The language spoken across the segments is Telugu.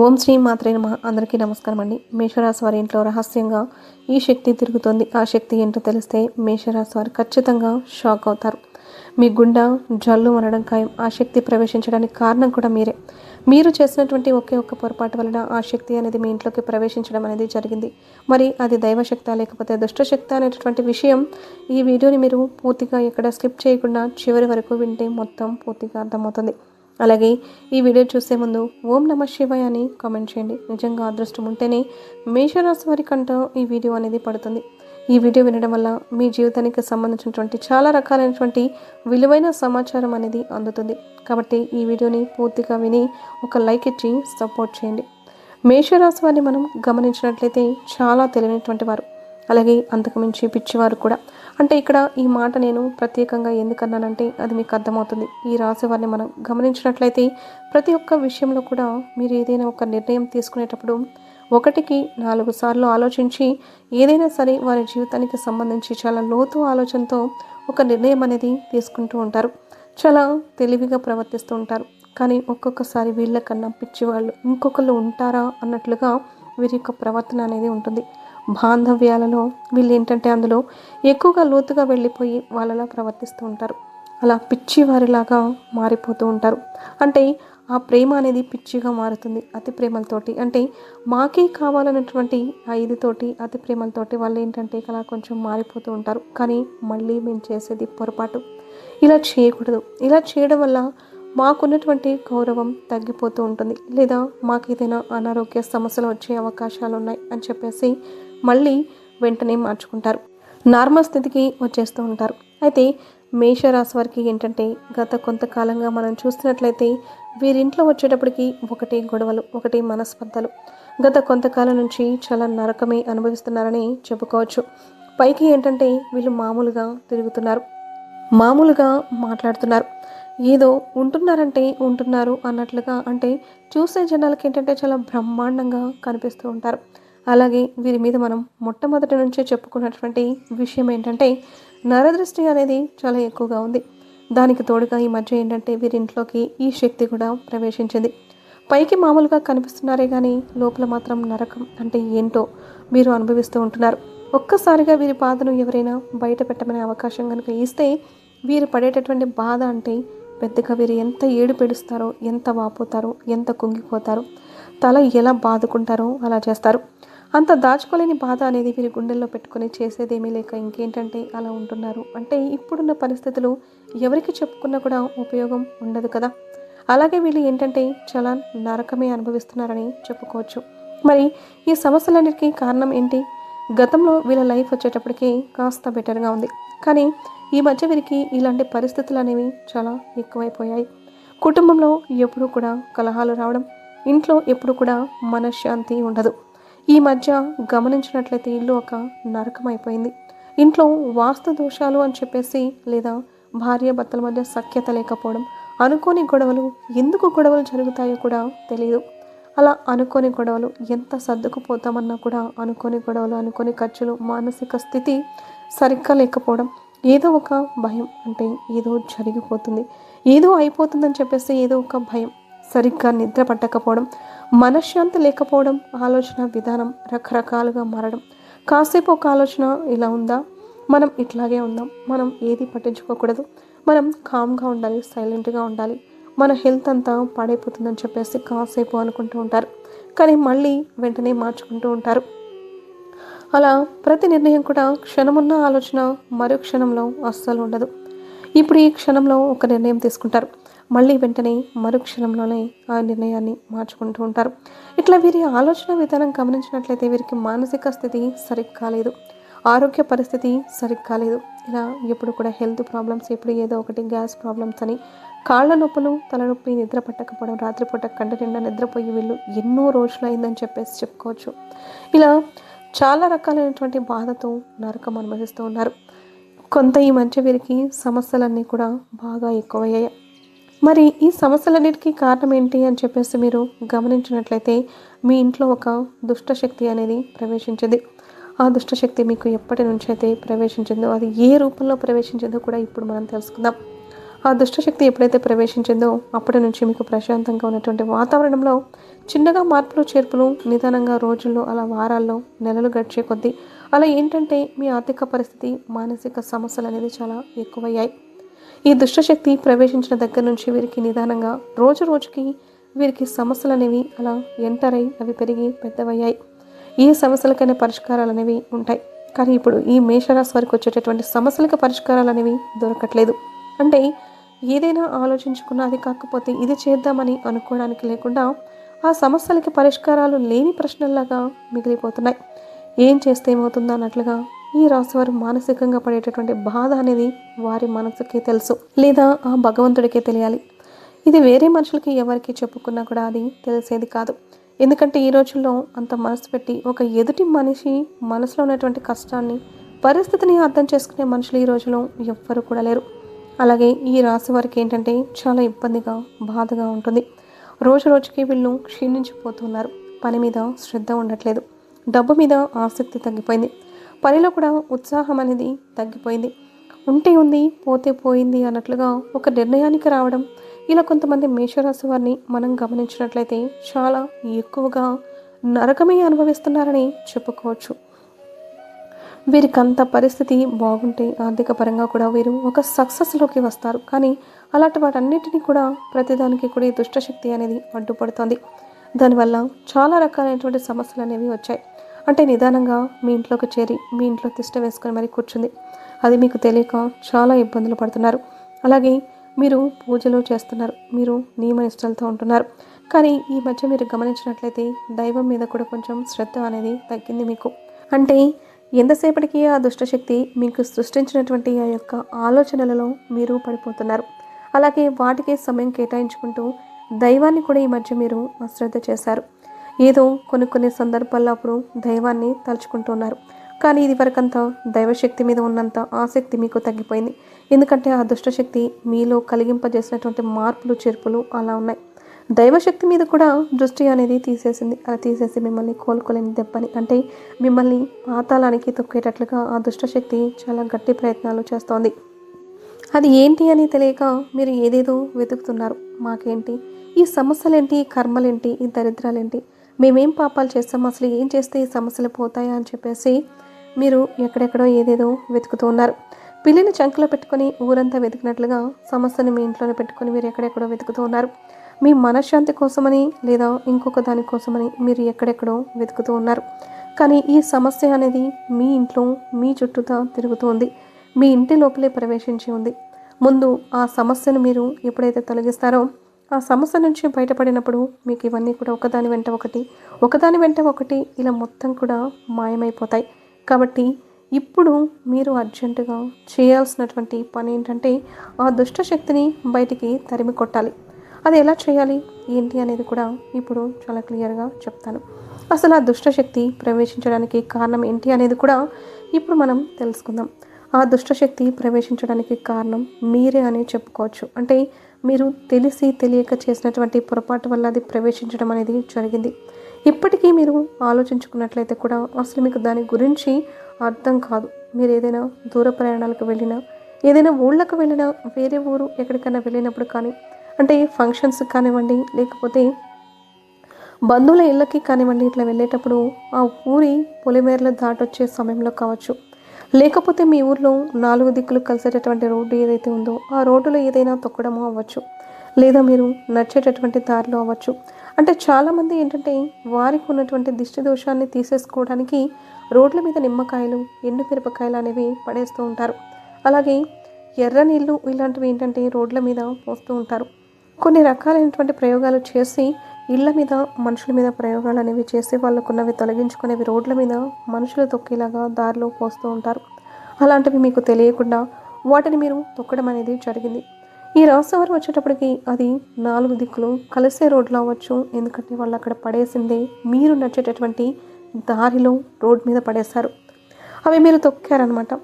ఓం శ్రీ మాత్రే నమః. అందరికీ నమస్కారం అండి. మేషరాశి వారి ఇంట్లో రహస్యంగా ఈ శక్తి తిరుగుతోంది. ఆ శక్తి ఏంటో తెలిస్తే మేషరాశి వారు ఖచ్చితంగా షాక్ అవుతారు. మీ గుండె జల్లు అనడం ఖాయం. ఆ శక్తి ప్రవేశించడానికి కారణం కూడా మీరే. మీరు చేసినటువంటి ఒకే ఒక్క పొరపాటు వలన ఆ శక్తి అనేది మీ ఇంట్లోకి ప్రవేశించడం అనేది జరిగింది. మరి అది దైవశక్తి లేకపోతే దుష్టశక్తి అనేటటువంటి విషయం ఈ వీడియోని మీరు పూర్తిగా ఎక్కడ స్కిప్ చేయకుండా చివరి వరకు వింటే మొత్తం పూర్తిగా అర్థమవుతుంది. అలాగే ఈ వీడియో చూసే ముందు ఓం నమ శివాయ అని కామెంట్ చేయండి. నిజంగా అదృష్టం ఉంటేనే మేషరాశి వారి కంట ఈ వీడియో అనేది పడుతుంది. ఈ వీడియో వినడం వల్ల మీ జీవితానికి సంబంధించినటువంటి చాలా రకాలైనటువంటి విలువైన సమాచారం అనేది అందుతుంది. కాబట్టి ఈ వీడియోని పూర్తిగా విని ఒక లైక్ ఇచ్చి సపోర్ట్ చేయండి. మేషరాశి వారిని మనం గమనించినట్లయితే చాలా తెలివైనటువంటి వారు, అలాగే అంతకుమించి పిచ్చివారు కూడా. అంటే ఇక్కడ ఈ మాట నేను ప్రత్యేకంగా ఎందుకన్నానంటే అది మీకు అర్థమవుతుంది. ఈ రాశి వారిని మనం గమనించినట్లయితే ప్రతి ఒక్క విషయంలో కూడా మీరు ఏదైనా ఒక నిర్ణయం తీసుకునేటప్పుడు 1-4 సార్లు ఆలోచించి ఏదైనా సరే వారి జీవితానికి సంబంధించి చాలా లోతు ఆలోచనతో ఒక నిర్ణయం అనేది తీసుకుంటూ ఉంటారు. చాలా తెలివిగా ప్రవర్తిస్తూ ఉంటారు. కానీ ఒక్కొక్కసారి వీళ్ళకన్నా పిచ్చివాళ్ళు ఇంకొకళ్ళు ఉంటారా అన్నట్లుగా వీరి యొక్క ప్రవర్తన అనేది ఉంటుంది. బాంధవ్యాలలో వీళ్ళు ఏంటంటే అందులో ఎక్కువగా లోతుగా వెళ్ళిపోయి వాళ్ళలా ప్రవర్తిస్తూ ఉంటారు. అలా పిచ్చి వారిలాగా మారిపోతూ ఉంటారు. అంటే ఆ ప్రేమ అనేది పిచ్చిగా మారుతుంది అతి ప్రేమలతోటి. అంటే మాకే కావాలన్నటువంటి ఆ ఇదితోటి అతి ప్రేమలతోటి వాళ్ళు ఏంటంటే అలా కొంచెం మారిపోతూ ఉంటారు. కానీ మళ్ళీ మేము చేసేది పొరపాటు, ఇలా చేయకూడదు. ఇలా చేయడం వల్ల మాకున్నటువంటి గౌరవం తగ్గిపోతూ ఉంటుంది, లేదా మాకు ఏదైనా అనారోగ్య సమస్యలు వచ్చే అవకాశాలు ఉన్నాయి అని చెప్పేసి మళ్ళీ వెంటనే మార్చుకుంటారు. నార్మల్ స్థితికి వచ్చేస్తూ ఉంటారు. అయితే మేషరాశి వారికి ఏంటంటే గత కొంతకాలంగా మనం చూస్తున్నట్లయితే వీరింట్లో వచ్చేటప్పటికి ఒకటే గొడవలు, ఒకటే మనస్పర్ధలు. గత కొంతకాలం నుంచి చాలా నరకమే అనుభవిస్తున్నారని చెప్పుకోవచ్చు. పైకి ఏంటంటే వీళ్ళు మామూలుగా తిరుగుతున్నారు, మామూలుగా మాట్లాడుతున్నారు, ఏదో ఉంటున్నారంటే ఉంటున్నారు అన్నట్లుగా. అంటే చూసే జనాలకి ఏంటంటే చాలా బ్రహ్మాండంగా కనిపిస్తూ ఉంటారు. అలాగే వీరి మీద మనం మొట్టమొదటి నుంచే చెప్పుకున్నటువంటి విషయం ఏంటంటే నరదృష్టి అనేది చాలా ఎక్కువగా ఉంది. దానికి తోడుగా ఈ మధ్య ఏంటంటే వీరింట్లోకి ఈ శక్తి కూడా ప్రవేశించింది. పైకి మామూలుగా కనిపిస్తున్నారే కానీ లోపల మాత్రం నరకం అంటే ఏంటో వీరు అనుభవిస్తూ ఉంటున్నారు. ఒక్కసారిగా వీరి బాధను ఎవరైనా బయట పెట్టమనే అవకాశం కనుక ఇస్తే వీరు పడేటటువంటి బాధ అంటే పెద్దగా వీరు ఎంత ఏడు పెడుస్తారో, ఎంత వాపోతారో, ఎంత కుంగిపోతారో, తల ఎలా బాదుకుంటారో అలా చేస్తారు. అంత దాచుకోలేని బాధ అనేది వీరి గుండెల్లో పెట్టుకొని చేసేదేమీ లేక ఇంకేంటంటే అలా ఉంటున్నారు. అంటే ఇప్పుడున్న పరిస్థితులు ఎవరికి చెప్పుకున్నా కూడా ఉపయోగం ఉండదు కదా. అలాగే వీళ్ళు ఏంటంటే చాలా నరకమే అనుభవిస్తున్నారని చెప్పుకోవచ్చు. మరి ఈ సమస్యలన్నిటికీ కారణం ఏంటి? గతంలో వీళ్ళ లైఫ్ వచ్చేటప్పటికి కాస్త బెటర్గా ఉంది, కానీ ఈ మధ్య వీరికి ఇలాంటి పరిస్థితులు అనేవి చాలా ఎక్కువైపోయాయి. కుటుంబంలో ఎప్పుడూ కూడా కలహాలు రావడం, ఇంట్లో ఎప్పుడు కూడా మనశ్శాంతి ఉండదు. ఈ మధ్య గమనించినట్లయితే ఇల్లు ఒక నరకం అయిపోయింది. ఇంట్లో వాస్తు దోషాలు అని చెప్పేసి, లేదా భార్య భర్తల మధ్య సఖ్యత లేకపోవడం, అనుకోని గొడవలు, ఎందుకు గొడవలు జరుగుతాయో కూడా తెలియదు. అలా అనుకోని గొడవలు ఎంత సర్దుకుపోతామన్నా కూడా అనుకోని గొడవలు, అనుకోని ఖర్చులు, మానసిక స్థితి సరిగ్గా లేకపోవడం, ఏదో ఒక భయం, అంటే ఏదో జరిగిపోతుంది, ఏదో అయిపోతుందని చెప్పేసి ఏదో ఒక భయం, సరిగ్గా నిద్ర పట్టకపోవడం, మనశ్శాంతి లేకపోవడం, ఆలోచన విధానం రకరకాలుగా మారడం. కాసేపు ఒక ఆలోచన ఇలా ఉందా, మనం ఇట్లాగే ఉందాం, మనం ఏది పట్టించుకోకూడదు, మనం కామ్గా ఉండాలి, సైలెంట్గా ఉండాలి, మన హెల్త్ అంతా పాడైపోతుందని చెప్పేసి కాసేపు అనుకుంటూ ఉంటారు. కానీ మళ్ళీ వెంటనే మార్చుకుంటూ ఉంటారు. అలా ప్రతి నిర్ణయం కూడా క్షణమున్న ఆలోచన మరో క్షణంలో అస్సలు ఉండదు. ఇప్పుడు ఈ క్షణంలో ఒక నిర్ణయం తీసుకుంటారు, మళ్ళీ వెంటనే మరో క్షణంలోనే ఆ నిర్ణయాన్ని మార్చుకుంటూ ఉంటారు. ఇట్లా వీరి ఆలోచన విధానం గమనించినట్లయితే వీరికి మానసిక స్థితి సరిగ్గా లేదు, ఆరోగ్య పరిస్థితి సరిగ్గా లేదు. ఇలా ఎప్పుడు కూడా హెల్త్ ప్రాబ్లమ్స్, ఎప్పుడు ఏదో ఒకటి గ్యాస్ ప్రాబ్లమ్స్ అని, కాళ్ళ నొప్పులు, తలనొప్పి, నిద్ర పట్టకపోవడం, రాత్రిపూట కంటి నిండా నిద్రపోయి వీళ్ళు ఎన్నో రోజులు అయిందని చెప్పేసి చెప్పుకోవచ్చు. ఇలా చాలా రకాలైనటువంటి బాధతో నరకం అనుభవిస్తూ ఉన్నారు. కొంత ఈ మధ్య వీరికి సమస్యలన్నీ కూడా బాగా ఎక్కువయ్యాయి. మరి ఈ సమస్యలన్నిటికీ కారణం ఏంటి అని చెప్పేసి మీరు గమనించినట్లయితే మీ ఇంట్లో ఒక దుష్టశక్తి అనేది ప్రవేశించింది. ఆ దుష్టశక్తి మీకు ఎప్పటి నుంచి అయితే ప్రవేశించిందో, అది ఏ రూపంలో ప్రవేశించిందో కూడా ఇప్పుడు మనం తెలుసుకుందాం. ఆ ఆ దుష్టశక్తి ఎప్పుడైతే ప్రవేశించిందో అప్పటి నుంచి మీకు ప్రశాంతంగా ఉన్నటువంటి వాతావరణంలో చిన్నగా మార్పులు చేర్పులు నిదానంగా రోజుల్లో అలా వారాల్లో నెలలు గడిచే కొద్దీ అలా ఏంటంటే మీ ఆర్థిక పరిస్థితి మానసిక సమస్యలు అనేది చాలా ఎక్కువయ్యాయి. ఈ దుష్టశక్తి ప్రవేశించిన దగ్గర నుంచి వీరికి నిదానంగా రోజు రోజుకి వీరికి సమస్యలు అనేవి అలా ఎంటర్ అయ్యి అవి పెరిగి పెద్దవయ్యాయి. ఈ సమస్యలకైనా పరిష్కారాలు అనేవి ఉంటాయి. కానీ ఇప్పుడు ఈ మేషరాశి వారికి వచ్చేటటువంటి సమస్యలకు పరిష్కారాలు అనేవి దొరకట్లేదు. అంటే ఏదైనా ఆలోచించుకున్నా అది కాకపోతే ఇది చేద్దామని అనుకోవడానికి లేకుండా ఆ సమస్యలకి పరిష్కారాలు లేని ప్రశ్నల్లాగా మిగిలిపోతున్నాయి. ఏం చేస్తే ఏమవుతుందో అన్నట్లుగా ఈ రాశివారు మానసికంగా పడేటటువంటి బాధ అనేది వారి మనసుకే తెలుసు, లేదా ఆ భగవంతుడికే తెలియాలి. ఇది వేరే మనుషులకి ఎవరికి చెప్పుకున్నా కూడా అది తెలిసేది కాదు. ఎందుకంటే ఈ రోజుల్లో అంత మనసు పెట్టి ఒక ఎదుటి మనిషి మనసులో ఉన్నటువంటి కష్టాన్ని పరిస్థితిని అర్థం చేసుకునే మనుషులు ఈ రోజులో ఎవ్వరు కూడా లేరు. అలాగే ఈ రాశి వారికి ఏంటంటే చాలా ఇబ్బందిగా బాధగా ఉంటుంది. రోజు రోజుకి వీళ్ళు క్షీణించిపోతున్నారు. పని మీద శ్రద్ధ ఉండట్లేదు. డబ్బు మీద ఆసక్తి తగ్గిపోయింది. పనిలో కూడా ఉత్సాహం అనేది తగ్గిపోయింది. ఉంటే ఉంది పోతే పోయింది అన్నట్లుగా ఒక నిర్ణయానికి రావడం. ఇలా కొంతమంది మేషరాశి వారిని మనం గమనించినట్లయితే చాలా ఎక్కువగా నరకమే అనుభవిస్తున్నారని చెప్పుకోవచ్చు. వీరికంత పరిస్థితి బాగుంటే ఆర్థిక పరంగా కూడా వీరు ఒక సక్సెస్లోకి వస్తారు. కానీ అలాంటి వాటన్నిటినీ కూడా ప్రతిదానికి కూడా ఈ దుష్టశక్తి అనేది అడ్డుపడుతుంది. దానివల్ల చాలా రకాలైనటువంటి సమస్యలు అనేవి వచ్చాయి. అంటే నిదానంగా మీ ఇంట్లోకి చేరి మీ ఇంట్లో తిష్ట వేసుకొని మరి కూర్చుంది. అది మీకు తెలియక చాలా ఇబ్బందులు పడుతున్నారు. అలాగే మీరు పూజలు చేస్తున్నారు, మీరు నియమ నిష్టలతో ఉంటున్నారు. కానీ ఈ మధ్య మీరు గమనించినట్లయితే దైవం మీద కూడా కొంచెం శ్రద్ధ అనేది తగ్గింది మీకు. అంటే ఎంతసేపటికి ఆ దుష్టశక్తి మీకు సృష్టించినటువంటి ఆ యొక్క ఆలోచనలలో మీరు పడిపోతున్నారు. అలాగే వాటికి సమయం కేటాయించుకుంటూ దైవాన్ని కూడా ఈ మధ్య మీరు అశ్రద్ధ చేశారు. ఏదో కొన్ని సందర్భాల్లో అప్పుడు దైవాన్ని తలుచుకుంటున్నారు. కానీ ఇది వరకంతా దైవశక్తి మీద ఉన్నంత ఆసక్తి మీకు తగ్గిపోయింది. ఎందుకంటే ఆ దుష్టశక్తి మీలో కలిగింపజేసినటువంటి మార్పులు చేర్పులు అలా ఉన్నాయి. దైవశక్తి మీద కూడా దృష్టి అనేది తీసేసింది. అలా తీసేసి మిమ్మల్ని కోలుకోలేని దెబ్బని, అంటే మిమ్మల్ని పాతాళానికి తొక్కేటట్లుగా ఆ దుష్టశక్తి చాలా గట్టి ప్రయత్నాలు చేస్తోంది. అది ఏంటి అని తెలియక మీరు ఏదేదో వెతుకుతున్నారు. మాకేంటి ఈ సమస్యలేంటి, కర్మలేంటి, ఈ దరిద్రాలేంటి, మేమేం పాపాలు చేస్తాం, అసలు ఏం చేస్తే ఈ సమస్యలు పోతాయా అని చెప్పేసి మీరు ఎక్కడెక్కడో ఏదేదో వెతుకుతూ ఉన్నారు. పిల్లిని చంకలో పెట్టుకొని ఊరంతా వెతికినట్లుగా సమస్యను మీ ఇంట్లోనే పెట్టుకొని మీరు ఎక్కడెక్కడో వెతుకుతూ ఉన్నారు. మీ మనశ్శాంతి కోసమని లేదా ఇంకొక దానికోసమని మీరు ఎక్కడెక్కడో వెతుకుతూ ఉన్నారు. కానీ ఈ సమస్య అనేది మీ ఇంట్లో మీ చుట్టూతా తిరుగుతూ ఉంది. మీ ఇంటి లోపలే ప్రవేశించి ఉంది. ముందు ఆ సమస్యను మీరు ఎప్పుడైతే తొలగిస్తారో ఆ సమస్య నుంచి బయటపడినప్పుడు మీకు ఇవన్నీ కూడా ఒకదాని వెంట ఒకటి ఇలా మొత్తం కూడా మాయమైపోతాయి. కాబట్టి ఇప్పుడు మీరు అర్జెంటుగా చేయాల్సినటువంటి పని ఏంటంటే ఆ దుష్టశక్తిని బయటికి తరిమి కొట్టాలి. అది ఎలా చేయాలి ఏంటి అనేది కూడా ఇప్పుడు చాలా క్లియర్గా చెప్తాను. అసలు ఆ దుష్టశక్తి ప్రవేశించడానికి కారణం ఏంటి అనేది కూడా ఇప్పుడు మనం తెలుసుకుందాం. ఆ దుష్టశక్తి ప్రవేశించడానికి కారణం మీరే అని చెప్పుకోవచ్చు. అంటే మీరు తెలిసి తెలియక చేసినటువంటి పొరపాటు వల్ల అది ప్రవేశించడం అనేది జరిగింది. ఇప్పటికీ మీరు ఆలోచించుకున్నట్లయితే కూడా అసలు మీకు దాని గురించి అర్థం కాదు. మీరు ఏదైనా దూర ప్రయాణాలకు వెళ్ళినా, ఏదైనా ఊళ్ళకు వెళ్ళినా, వేరే ఊరు ఎక్కడికైనా వెళ్ళినప్పుడు కానీ, అంటే ఫంక్షన్స్ కానివ్వండి, లేకపోతే బంధువుల ఇళ్ళకి కానివ్వండి, ఇట్లా వెళ్ళేటప్పుడు ఆ ఊరి పొలిమేరలు దాటొచ్చే సమయంలో కావచ్చు, లేకపోతే మీ ఊర్లో 4 దిక్కులు కలిసేటటువంటి రోడ్డు ఏదైతే ఉందో ఆ రోడ్డులో ఏదైనా తొక్కడమో అవ్వచ్చు, లేదా మీరు నడిచేటటువంటి దారిలో అవ్వచ్చు. అంటే చాలామంది ఏంటంటే వారికి ఉన్నటువంటి దిష్టి దోషాన్ని తీసేసుకోవడానికి రోడ్ల మీద నిమ్మకాయలు, ఎండు మిరపకాయలు అనేవి పడేస్తూ ఉంటారు. అలాగే ఎర్ర నీళ్ళు ఇలాంటివి ఏంటంటే రోడ్ల మీద పోస్తూ ఉంటారు. కొన్ని రకాలైనటువంటి ప్రయోగాలు చేసి ఇళ్ళ మీద, మనుషుల మీద ప్రయోగాలు అనేవి చేసి వాళ్ళకున్నవి తొలగించుకునేవి రోడ్ల మీద మనుషులు తొక్కేలాగా దారిలో పోస్తూ ఉంటారు. అలాంటివి మీకు తెలియకుండా వాటిని మీరు తొక్కడం అనేది జరిగింది. ఈ రాశివారు వచ్చేటప్పటికి అది 4 దిక్కులు కలిసే రోడ్లు అవ్వచ్చు. ఎందుకంటే వాళ్ళు అక్కడ పడేసిందే మీరు నడిచేటటువంటి దారిలో రోడ్ మీద పడేశారు. అవి మీరు తొక్కారనమాట.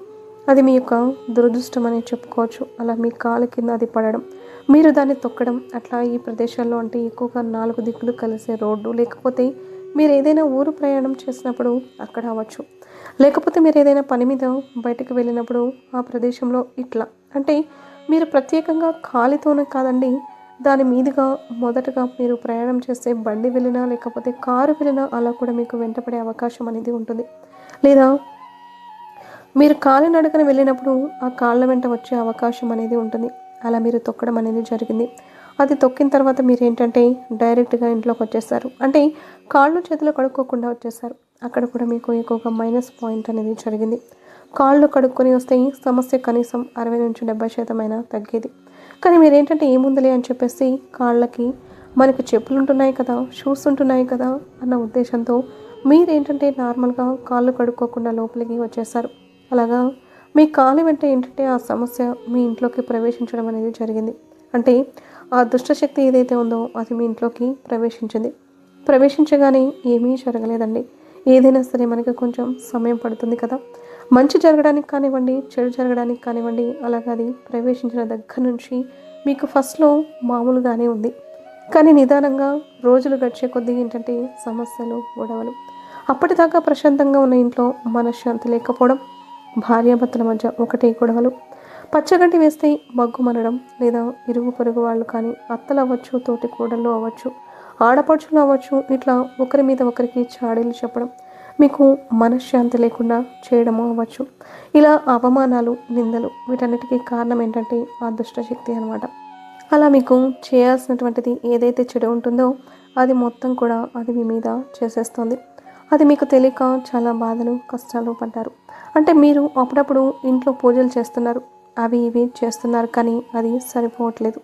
అది మీ యొక్క దురదృష్టం అని చెప్పుకోవచ్చు. అలా మీ కాలు కింద అది పడడం, మీరు దాన్ని తొక్కడం, అట్లా ఈ ప్రదేశాల్లో అంటే ఎక్కువగా 4 దిక్కులు కలిసే రోడ్డు, లేకపోతే మీరు ఏదైనా ఊరు ప్రయాణం చేసినప్పుడు అక్కడ అవ్వచ్చు, లేకపోతే మీరు ఏదైనా పని మీద బయటకు వెళ్ళినప్పుడు ఆ ప్రదేశంలో ఇట్లా అంటే మీరు ప్రత్యేకంగా కాలితోనే కాదండి, దాని మీదుగా మొదటగా మీరు ప్రయాణం చేస్తే బండి వెళ్ళినా, లేకపోతే కారు వెళ్ళినా అలా కూడా మీకు వెంటపడే అవకాశం అనేది ఉంటుంది. లేదా మీరు కాలినడకన వెళ్ళినప్పుడు ఆ కాళ్ళ వెంట వచ్చే అవకాశం అనేది ఉంటుంది. అలా మీరు తొక్కడం అనేది జరిగింది. అది తొక్కిన తర్వాత మీరేంటంటే డైరెక్ట్‌గా ఇంట్లోకొచ్చేసారు. అంటే కాళ్ళు, చేతులు కడుక్కోకుండా వచ్చేసారు. అక్కడ కూడా మీకు ఎక్కువగా మైనస్ పాయింట్ అనేది జరిగింది. కాళ్ళు కడుక్కొని వస్తే ఈ సమస్య కనీసం 60-70% అయినా తగ్గేది. కానీ మీరేంటంటే ఏముందిలే అని చెప్పేసి కాళ్ళకి మనకి చెప్పులుంటున్నాయి కదా! షూస్ ఉంటున్నాయి కదా! అన్న ఉద్దేశంతో మీరేంటంటే నార్మల్‌గా కాళ్ళు కడుక్కోకుండా లోపలికి వచ్చేసారు. అలాగా మీ కాలి వెంట ఏంటంటే ఆ సమస్య మీ ఇంట్లోకి ప్రవేశించడం అనేది జరిగింది. అంటే ఆ దుష్టశక్తి ఏదైతే ఉందో అది మీ ఇంట్లోకి ప్రవేశించింది. ప్రవేశించగానే ఏమీ జరగలేదండి. ఏదైనా సరే మనకి కొంచెం సమయం పడుతుంది కదా! మంచి జరగడానికి కానివ్వండి, చెడు జరగడానికి కానివ్వండి, అలాగ అది ప్రవేశించిన దగ్గర నుంచి మీకు ఫస్ట్‌లో మామూలుగానే ఉంది. కానీ నిదానంగా రోజులు గడిచే కొద్దీ ఏంటంటే సమస్యలు, గొడవలు. అప్పటిదాకా ప్రశాంతంగా ఉన్న ఇంట్లో మనశ్శాంతి లేకపోవడం, భార్యాభర్తల మధ్య ఒకటే గొడవలు, పచ్చగడ్డి వేస్తే మగ్గుమనడం, లేదా ఇరుగు పొరుగు వాళ్ళు కానీ అత్తలు అవ్వచ్చు, తోటి కోడళ్ళు అవ్వచ్చు, ఆడపడుచులు అవ్వచ్చు, ఇట్లా ఒకరి మీద ఒకరికి చాడీలు చెప్పడం, మీకు మనశ్శాంతి లేకుండా చేయడము అవ్వచ్చు. ఇలా అవమానాలు, నిందలు వీటన్నిటికీ కారణం ఏంటంటే ఆ దుష్టశక్తి అనమాట. అలా మీకు చేయాల్సినటువంటిది ఏదైతే చెడు ఉంటుందో అది మొత్తం కూడా అది మీ మీద చేసేస్తుంది. అది మీకు తెలియక చాలా బాధలు, కష్టాలు పడ్డారు. అంటే మీరు అప్పుడప్పుడు ఇంట్లో పూజలు చేస్తున్నారు. అవి ఇవి చేస్తున్నారు కానీ అది సరిపోవట్లేదు.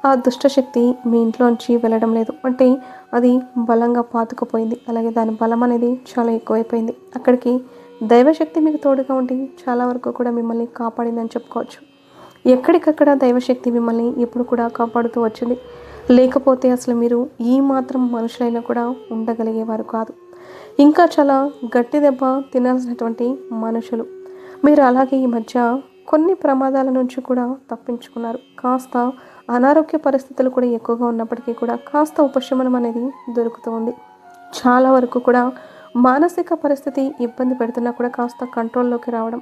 ఆ దుష్టశక్తి మీ ఇంట్లోంచి వెళ్ళడం లేదు. అంటే అది బలంగా పాతుకుపోయింది. అలాగే దాని బలం అనేది చాలా ఎక్కువైపోయింది. అక్కడికి దైవశక్తి మీకు తోడుగా ఉండి చాలా వరకు కూడా మిమ్మల్ని కాపాడిందని చెప్పుకోవచ్చు. ఎక్కడికక్కడ దైవశక్తి మిమ్మల్ని ఎప్పుడు కూడా కాపాడుతూ వచ్చింది. లేకపోతే అసలు మీరు ఈ మాత్రం మనుషులైనా కూడా ఉండగలిగేవారు కాదు. ఇంకా చాలా గట్టి దెబ్బ తినాల్సినటువంటి మనుషులు. మీరు అలాగే ఈ మధ్య కొన్ని ప్రమాదాల నుంచి కూడా తప్పించుకున్నారు. కాస్త అనారోగ్య పరిస్థితులు కూడా ఎక్కువగా ఉన్నప్పటికీ కూడా కాస్త ఉపశమనం అనేది దొరుకుతూ ఉంది. చాలా వరకు కూడా మానసిక పరిస్థితి ఇబ్బంది పెడుతున్నా కూడా కాస్త కంట్రోల్లోకి రావడం,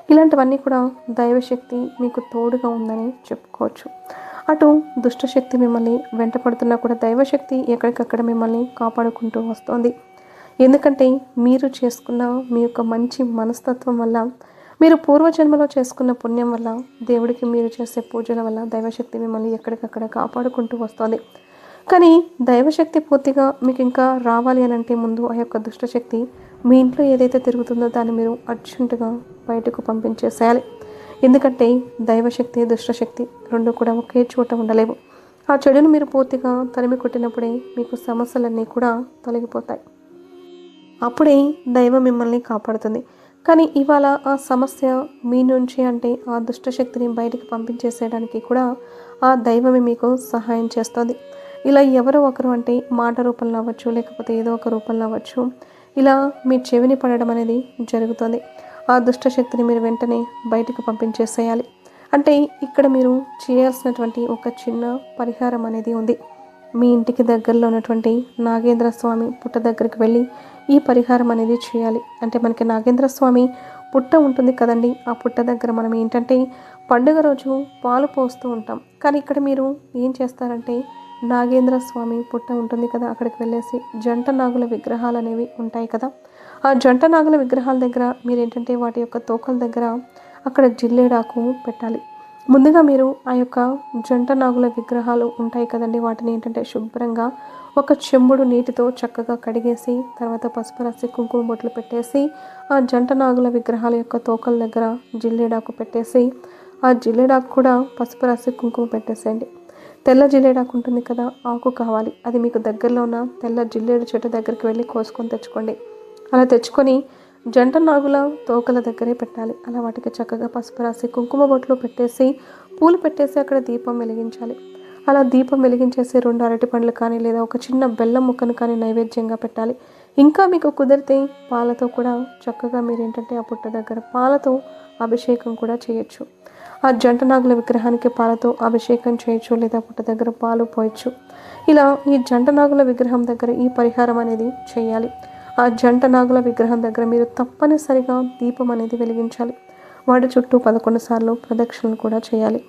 ఇలాంటివన్నీ కూడా దైవశక్తి మీకు తోడుగా ఉందని చెప్పుకోవచ్చు. అటు దుష్టశక్తి మిమ్మల్ని వెంటపడుతున్నా కూడా దైవశక్తి ఎక్కడికక్కడ మిమ్మల్ని కాపాడుకుంటూ వస్తోంది. ఎందుకంటే మీరు చేసుకున్న మీ యొక్క మంచి మనస్తత్వం వల్ల, మీరు పూర్వజన్మలో చేసుకున్న పుణ్యం వల్ల, దేవుడికి మీరు చేసే పూజల వల్ల దైవశక్తి మిమ్మల్ని ఎక్కడికక్కడ కాపాడుకుంటూ వస్తుంది. కానీ దైవశక్తి పూర్తిగా మీకు ఇంకా రావాలి అని అంటే ముందు ఆ యొక్క దుష్టశక్తి మీ ఇంట్లో ఏదైతే తిరుగుతుందో దాన్ని మీరు అర్జెంటుగా బయటకు పంపించేసేయాలి. ఎందుకంటే దైవశక్తి, దుష్టశక్తి రెండు కూడా ఒకే చోట ఉండలేవు. ఆ చెడును మీరు పూర్తిగా తరిమి కొట్టినప్పుడే మీకు సమస్యలన్నీ కూడా తొలగిపోతాయి. అప్పుడే దైవం మిమ్మల్ని కాపాడుతుంది. కానీ ఇవాళ ఆ సమస్య మీ నుంచి అంటే ఆ దుష్టశక్తిని బయటికి పంపించేసేయడానికి కూడా ఆ దైవమే మీకు సహాయం చేస్తుంది. ఇలా ఎవరో ఒకరు అంటే మాట రూపంలో అవ్వచ్చు, లేకపోతే ఏదో ఒక రూపంలో అవ్వచ్చు, ఇలా మీ చెవిని పడడం అనేది జరుగుతుంది. ఆ దుష్టశక్తిని మీరు వెంటనే బయటకు పంపించేసేయాలి. అంటే ఇక్కడ మీరు చేయాల్సినటువంటి ఒక చిన్న పరిహారం అనేది ఉంది. మీ ఇంటికి దగ్గరలో ఉన్నటువంటి నాగేంద్ర స్వామి పుట్ట దగ్గరికి వెళ్ళి ఈ పరిహారం అనేది చేయాలి. అంటే మనకి నాగేంద్ర స్వామి పుట్ట ఉంటుంది కదండి, ఆ పుట్ట దగ్గర మనం ఏంటంటే పండుగ రోజు పాలు పోస్తూ ఉంటాం. కానీ ఇక్కడ మీరు ఏం చేస్తారంటే నాగేంద్ర స్వామి పుట్ట ఉంటుంది కదా, అక్కడికి వెళ్ళేసి జంట నాగుల విగ్రహాలు అనేవి ఉంటాయి కదా, ఆ జంట నాగుల విగ్రహాల దగ్గర మీరు ఏంటంటే వాటి యొక్క తోకల దగ్గర అక్కడ జిల్లేడాకు పెట్టాలి. ముందుగా మీరు ఆ యొక్క జంట నాగుల విగ్రహాలు ఉంటాయి కదండి, వాటిని ఏంటంటే శుభ్రంగా ఒక చెంబుడు నీటితో చక్కగా కడిగేసి, తర్వాత పసుపు రాసి కుంకుమ బొట్లు పెట్టేసి, ఆ జంట నాగుల విగ్రహాల యొక్క తోకల దగ్గర జిల్లేడాకు పెట్టేసి, ఆ జిల్లేడాకు కూడా పసుపు రాసి కుంకుమ పెట్టేసేయండి. తెల్ల జిల్లేడాకు ఉంటుంది కదా, ఆకు కావాలి. అది మీకు దగ్గరలో ఉన్న తెల్ల జిల్లేడు చెట్టు దగ్గరికి వెళ్ళి కోసుకొని తెచ్చుకోండి. అలా తెచ్చుకొని జంట నాగుల తోకల దగ్గరే పెట్టాలి. అలా వాటికి చక్కగా పసుపు రాసి కుంకుమ బొట్లు పెట్టేసి, పూలు పెట్టేసి అక్కడ దీపం వెలిగించాలి. అలా దీపం వెలిగించేసి 2 అరటి పండ్లు కానీ లేదా ఒక చిన్న బెల్లం ముక్కను కానీ నైవేద్యంగా పెట్టాలి. ఇంకా మీకు కుదిరితే పాలతో కూడా చక్కగా మీరు ఏంటంటే ఆ పుట్ట దగ్గర పాలతో అభిషేకం కూడా చేయొచ్చు. ఆ జంట నాగుల విగ్రహానికి పాలతో అభిషేకం చేయొచ్చు, లేదా పుట్ట దగ్గర పాలు పోయొచ్చు. ఇలా ఈ జంట నాగుల విగ్రహం దగ్గర ఈ పరిహారం అనేది చేయాలి. ఆ జంట నాగుల విగ్రహం దగ్గర మీరు తప్పనిసరిగా దీపం అనేది వెలిగించాలి. వాటి చుట్టూ 11 సార్లు ప్రదక్షిణలు కూడా చేయాలి.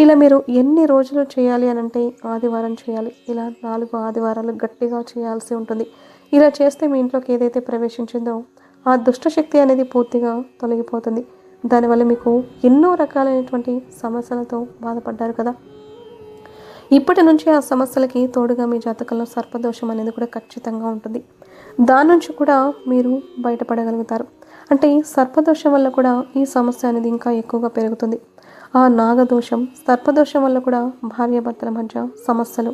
ఇలా మీరు ఎన్ని రోజులు చేయాలి అని అంటే ఆదివారం చేయాలి. ఇలా 4 ఆదివారాలు గట్టిగా చేయాల్సి ఉంటుంది. ఇలా చేస్తే మీ ఇంట్లోకి ఏదైతే ప్రవేశించిందో ఆ దుష్టశక్తి అనేది పూర్తిగా తొలగిపోతుంది. దానివల్ల మీకు ఎన్నో రకాలైనటువంటి సమస్యలతో బాధపడ్డారు కదా. ఇప్పటి నుంచి ఆ సమస్యలకి తోడుగా మీ జాతకంలో సర్పదోషం అనేది కూడా ఖచ్చితంగా ఉంటుంది. దాని నుంచి కూడా మీరు బయటపడగలుగుతారు. అంటే సర్పదోషం వల్ల కూడా ఈ సమస్య అనేది ఇంకా ఎక్కువగా పెరుగుతుంది. ఆ నాగదోషం, సర్పదోషం వల్ల కూడా భార్యాభర్తల మధ్య సమస్యలు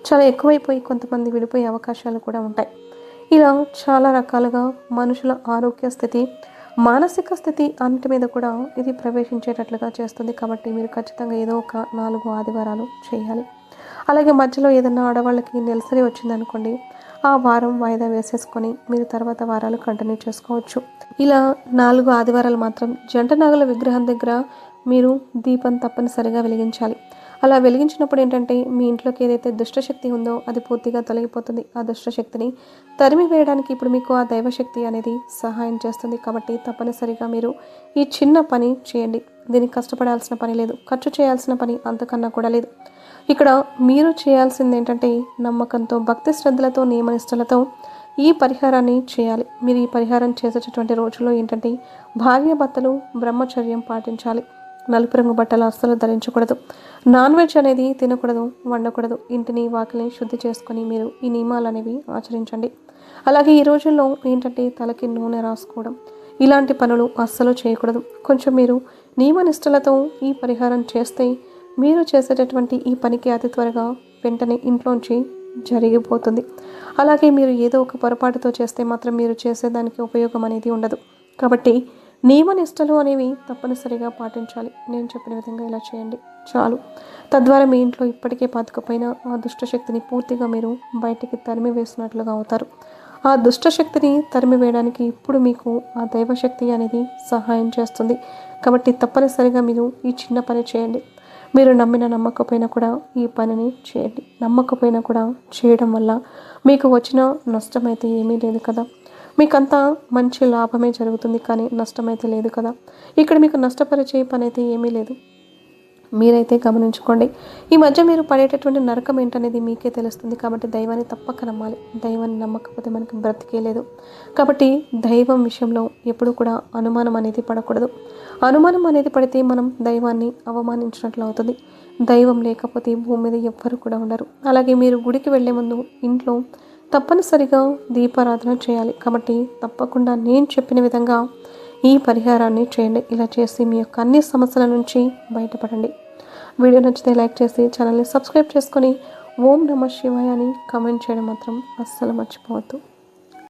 చాలా ఎక్కువైపోయి కొంతమంది విడిపోయే అవకాశాలు కూడా ఉంటాయి. ఇలా చాలా రకాలుగా మనుషుల ఆరోగ్య స్థితి, మానసిక స్థితి అన్నిటి మీద కూడా ఇది ప్రవేశించేటట్లుగా చేస్తుంది. కాబట్టి మీరు ఖచ్చితంగా ఏదో ఒక 4 ఆదివారాలు చేయాలి. అలాగే మధ్యలో ఏదైనా ఆడవాళ్ళకి నెలసరి వచ్చిందనుకోండి, ఆ వారం వాయిదా వేసేసుకొని మీరు తర్వాత వారాలు కంటిన్యూ చేసుకోవచ్చు. ఇలా 4 ఆదివారాలు మాత్రం జంట నాగుల విగ్రహం దగ్గర మీరు దీపం తప్పనిసరిగా వెలిగించాలి. అలా వెలిగించినప్పుడు ఏంటంటే మీ ఇంట్లోకి ఏదైతే దుష్టశక్తి ఉందో అది పూర్తిగా తొలగిపోతుంది. ఆ దుష్టశక్తిని తరిమి వేయడానికి ఇప్పుడు మీకు ఆ దైవశక్తి అనేది సహాయం చేస్తుంది. కాబట్టి తప్పనిసరిగా మీరు ఈ చిన్న పని చేయండి. దీనికి కష్టపడాల్సిన పని లేదు, ఖర్చు చేయాల్సిన పని అంతకన్నా కూడా లేదు. ఇక్కడ మీరు చేయాల్సింది ఏంటంటే నమ్మకంతో, భక్తి శ్రద్ధలతో, నియమనిష్టలతో ఈ పరిహారాన్ని చేయాలి. మీరు ఈ పరిహారం చేసేటటువంటి రోజుల్లో ఏంటంటే భార్యాభర్తలు బ్రహ్మచర్యం పాటించాలి. నలుపు రంగు బట్టలు అస్సలు ధరించకూడదు. నాన్ వెజ్ అనేది తినకూడదు, వండకూడదు. ఇంటిని వాకిలిని శుద్ధి చేసుకొని మీరు ఈ నియమాలు అనేవి ఆచరించండి. అలాగే ఈ రోజుల్లో ఏంటంటే తలకి నూనె రాసుకోవడం ఇలాంటి పనులు అస్సలు చేయకూడదు. కొంచెం మీరు నియమనిష్టలతో ఈ పరిహారం చేస్తే మీరు చేసేటటువంటి ఈ పనికి అతి త్వరగా వెంటనే ఇంట్లోంచి జరిగిపోతుంది. అలాగే మీరు ఏదో ఒక పొరపాటుతో చేస్తే మాత్రం మీరు చేసేదానికి ఉపయోగం అనేది ఉండదు. కాబట్టి నియమనిష్టలు అనేవి తప్పనిసరిగా పాటించాలి. నేను చెప్పిన విధంగా ఇలా చేయండి చాలు. తద్వారా మీ ఇంట్లో ఇప్పటికే పాతుకుపోయిన ఆ దుష్టశక్తిని పూర్తిగా మీరు బయటికి తరిమి వేసినట్లుగా అవుతారు. ఆ దుష్టశక్తిని తరిమి వేయడానికి ఇప్పుడు మీకు ఆ దైవశక్తి అనేది సహాయం చేస్తుంది. కాబట్టి తప్పనిసరిగా మీరు ఈ చిన్న పని చేయండి. మీరు నమ్మిన నమ్మకపోయినా కూడా ఈ పనిని చేయండి. నమ్మకపోయినా కూడా చేయడం వల్ల మీకు వచ్చిన నష్టమైతే ఏమీ లేదు కదా. మీకంతా మంచి లాభమే జరుగుతుంది, కానీ నష్టమైతే లేదు కదా. ఇక్కడ మీకు నష్టపరిచే పని అయితే ఏమీ లేదు. మీరైతే గమనించుకోండి. ఈ మధ్య మీరు పడేటటువంటి నరకం ఏంటనేది మీకే తెలుస్తుంది. కాబట్టి దైవాన్ని తప్పక నమ్మాలి. దైవాన్ని నమ్మకపోతే మనకి బ్రతికే లేదు. కాబట్టి దైవం విషయంలో ఎప్పుడు కూడా అనుమానం అనేది పడకూడదు. అనుమానం అనేది పడితే మనం దైవాన్ని అవమానించినట్లు అవుతుంది. దైవం లేకపోతే భూమి మీద ఎవ్వరు కూడా ఉండరు. అలాగే మీరు గుడికి వెళ్ళే ముందు ఇంట్లో తప్పనిసరిగా దీపారాధన చేయాలి. కాబట్టి తప్పకుండా నేను చెప్పిన విధంగా ఈ పరిహారాన్ని చేయండి. ఇలా చేసి మీ యొక్క అన్ని సమస్యల నుంచి బయటపడండి. వీడియో నచ్చితే లైక్ చేసి ఛానల్ని సబ్స్క్రైబ్ చేసుకొని ఓం నమః శివాయ అని కామెంట్ చేయడం మాత్రం అస్సలు మర్చిపోవద్దు.